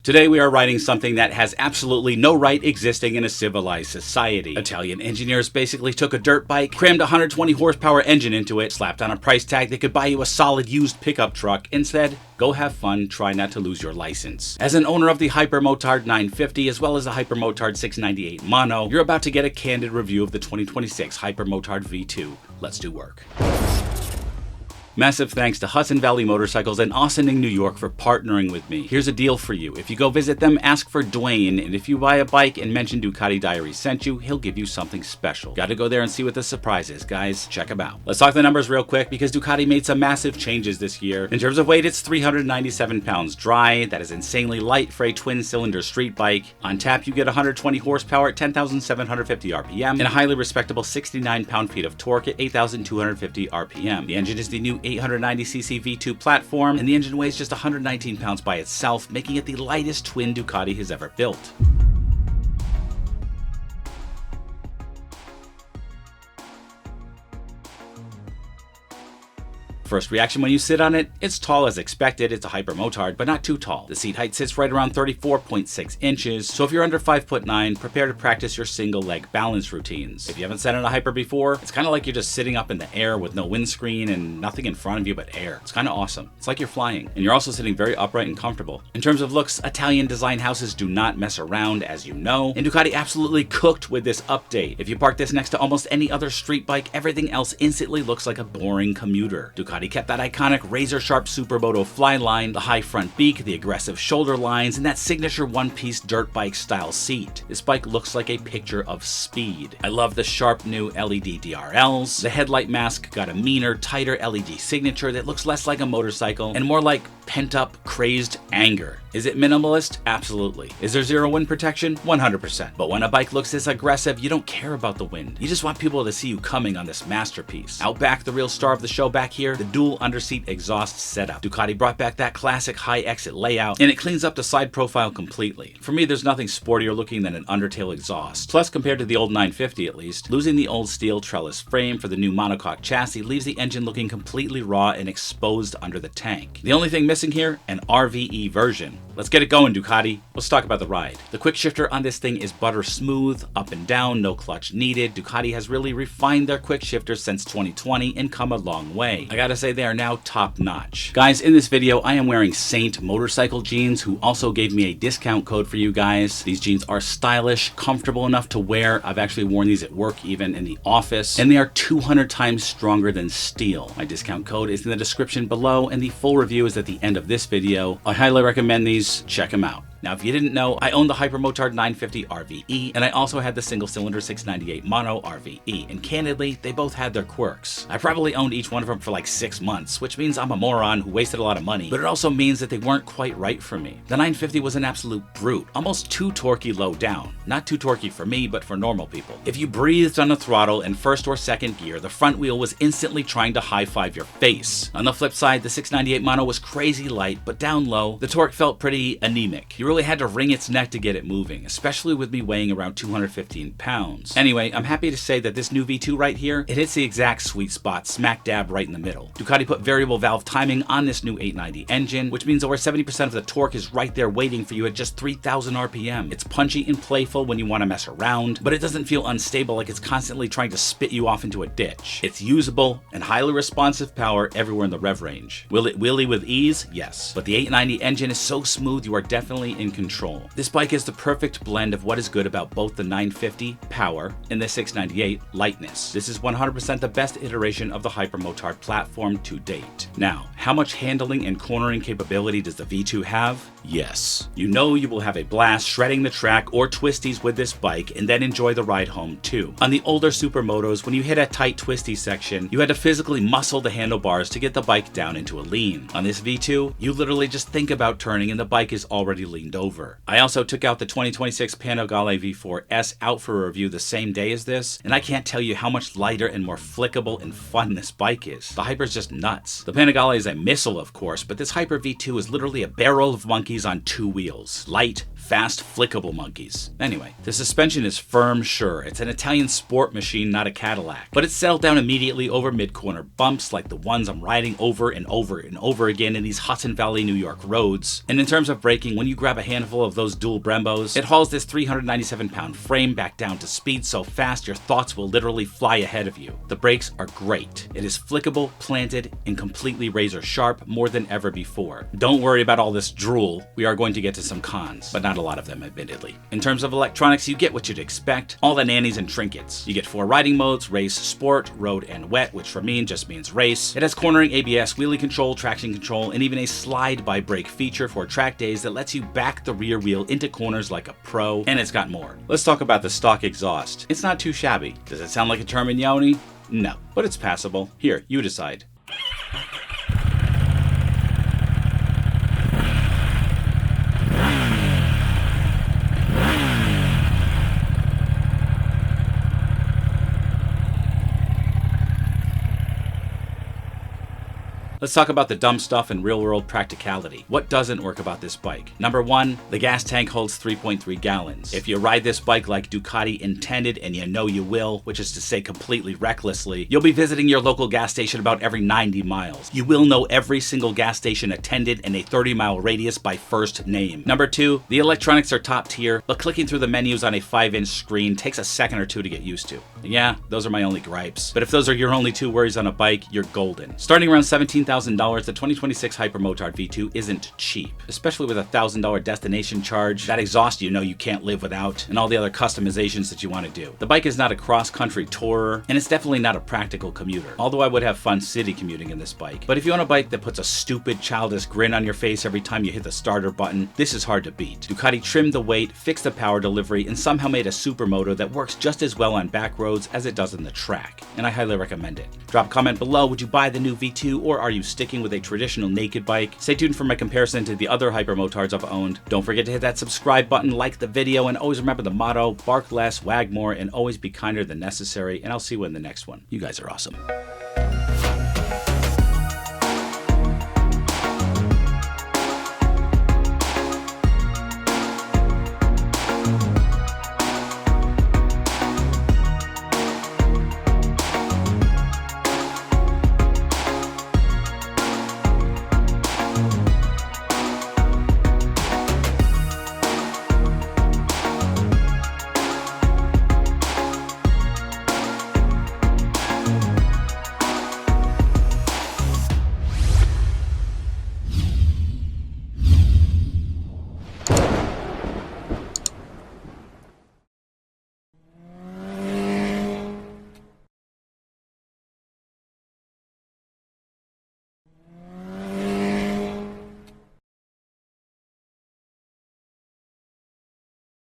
Today we are riding something that has absolutely no right existing in a civilized society. Italian engineers basically took a dirt bike, crammed a 120 horsepower engine into it, slapped on a price tag that could buy you a solid used pickup truck, and said, go have fun, try not to lose your license. As an owner of the Hypermotard 950 as well as the Hypermotard 698 Mono, you're about to get a candid review of the 2026 Hypermotard V2. Let's do work. Massive thanks to Hudson Valley Motorcycles in Austining, New York for partnering with me. Here's a deal for you. If you go visit them, ask for Dwayne, and if you buy a bike and mention Ducati Diary sent you, he'll give you something special. Gotta go there and see what the surprise is, guys. Check them out. Let's talk the numbers real quick because Ducati made some massive changes this year. In terms of weight, it's 397 pounds dry. That is insanely light for a twin-cylinder street bike. On tap, you get 120 horsepower at 10,750 RPM and a highly respectable 69 pound-feet of torque at 8,250 RPM. The engine is the new 890cc V2 platform, and the engine weighs just 119 pounds by itself, making it the lightest twin Ducati has ever built. First reaction when you sit on it, it's tall as expected. It's a Hypermotard, but not too tall. The seat height sits right around 34.6 inches, so if you're under 5'9", prepare to practice your single leg balance routines. If you haven't sat in a Hyper before, it's kind of like you're just sitting up in the air with no windscreen and nothing in front of you but air. It's kind of awesome. It's like you're flying, and you're also sitting very upright and comfortable. In terms of looks, Italian design houses do not mess around, as you know, and Ducati absolutely cooked with this update. If you park this next to almost any other street bike, everything else instantly looks like a boring commuter. Ducati kept that iconic razor-sharp Supermoto fly line, the high front beak, the aggressive shoulder lines, and that signature one-piece dirt bike style seat. This bike looks like a picture of speed. I love the sharp new LED DRLs. The headlight mask got a meaner, tighter LED signature that looks less like a motorcycle and more like pent-up, crazed anger. Is it minimalist? Absolutely. Is there zero wind protection? 100%. But when a bike looks this aggressive, you don't care about the wind. You just want people to see you coming on this masterpiece. Out back, the real star of the show back here, the dual underseat exhaust setup. Ducati brought back that classic high exit layout, and it cleans up the side profile completely. For me, there's nothing sportier looking than an undertail exhaust. Plus, compared to the old 950 at least, losing the old steel trellis frame for the new monocoque chassis leaves the engine looking completely raw and exposed under the tank. The only thing missing here, an RVE version. Let's get it going, Ducati. Let's talk about the ride. The quick shifter on this thing is butter smooth, up and down, no clutch needed. Ducati has really refined their quick shifters since 2020 and come a long way. I gotta say they are now top notch. Guys, in this video, I am wearing Saint motorcycle jeans, who also gave me a discount code for you guys. These jeans are stylish, comfortable enough to wear. I've actually worn these at work, even in the office, and they are 200 times stronger than steel. My discount code is in the description below, and the full review is at the end of this video. I highly recommend these. Check them out. Now, if you didn't know, I own the Hypermotard 950 RVE, and I also had the single-cylinder 698 Mono RVE, and candidly, they both had their quirks. I probably owned each one of them for like 6 months, which means I'm a moron who wasted a lot of money, but it also means that they weren't quite right for me. The 950 was an absolute brute, almost too torquey low down. Not too torquey for me, but for normal people. If you breathed on the throttle in first or second gear, the front wheel was instantly trying to high-five your face. On the flip side, the 698 Mono was crazy light, but down low, the torque felt pretty anemic. You really had to wring its neck to get it moving, especially with me weighing around 215 pounds. Anyway, I'm happy to say that this new V2 right here, it hits the exact sweet spot, smack dab right in the middle. Ducati put variable valve timing on this new 890 engine, which means over 70% of the torque is right there waiting for you at just 3,000 RPM. It's punchy and playful when you want to mess around, but it doesn't feel unstable like it's constantly trying to spit you off into a ditch. It's usable and highly responsive power everywhere in the rev range. Will it wheelie with ease? Yes. But the 890 engine is so smooth you are definitely in control. This bike is the perfect blend of what is good about both the 950 power and the 698 lightness. This is 100% the best iteration of the Hypermotard platform to date. Now, how much handling and cornering capability does the V2 have? Yes. You know you will have a blast shredding the track or twisties with this bike and then enjoy the ride home too. On the older Supermotos, when you hit a tight twisty section, you had to physically muscle the handlebars to get the bike down into a lean. On this V2, you literally just think about turning and the bike is already leaned over. I also took out the 2026 Panigale V4S out for a review the same day as this, and I can't tell you how much lighter and more flickable and fun this bike is. The Hyper's just nuts. The Panigale is a missile, of course, but this Hyper V2 is literally a barrel of monkeys on 2 wheels. Light, fast, flickable monkeys. Anyway, the suspension is firm, sure. It's an Italian sport machine, not a Cadillac. But it's settled down immediately over mid-corner bumps like the ones I'm riding over and over and over again in these Hudson Valley, New York roads. And in terms of braking, when you grab a handful of those dual Brembos. It hauls this 397-pound frame back down to speed so fast your thoughts will literally fly ahead of you. The brakes are great. It is flickable, planted, and completely razor sharp more than ever before. Don't worry about all this drool. We are going to get to some cons, but not a lot of them admittedly. In terms of electronics, you get what you'd expect. All the nannies and trinkets. You get 4 riding modes: race, sport, road, and wet, which for me just means race. It has cornering ABS, wheelie control, traction control, and even a slide-by brake feature for track days that lets you back the rear wheel into corners like a pro, and it's got more. Let's talk about the stock exhaust. It's not too shabby. Does it sound like a Terminioni? No, but it's passable. Here, you decide. Let's talk about the dumb stuff and real-world practicality. What doesn't work about this bike? Number 1, the gas tank holds 3.3 gallons. If you ride this bike like Ducati intended, and you know you will, which is to say completely recklessly, you'll be visiting your local gas station about every 90 miles. You will know every single gas station attended in a 30-mile radius by first name. Number 2, the electronics are top tier, but clicking through the menus on a 5-inch screen takes a second or two to get used to. Yeah, those are my only gripes. But if those are your only 2 worries on a bike, you're golden. Starting around $17,000, the 2026 Hypermotard V2 isn't cheap, especially with a $1,000 destination charge, that exhaust you know you can't live without, and all the other customizations that you want to do. The bike is not a cross-country tourer, and it's definitely not a practical commuter, although I would have fun city commuting in this bike. But if you want a bike that puts a stupid, childish grin on your face every time you hit the starter button, this is hard to beat. Ducati trimmed the weight, fixed the power delivery, and somehow made a supermoto that works just as well on back roads as it does in the track, and I highly recommend it. Drop a comment below, would you buy the new V2, or are you sticking with a traditional naked bike? Stay tuned for my comparison to the other Hypermotards I've owned. Don't forget to hit that subscribe button, like the video, and always remember the motto: bark less, wag more, and always be kinder than necessary, and I'll see you in the next one. You guys are awesome.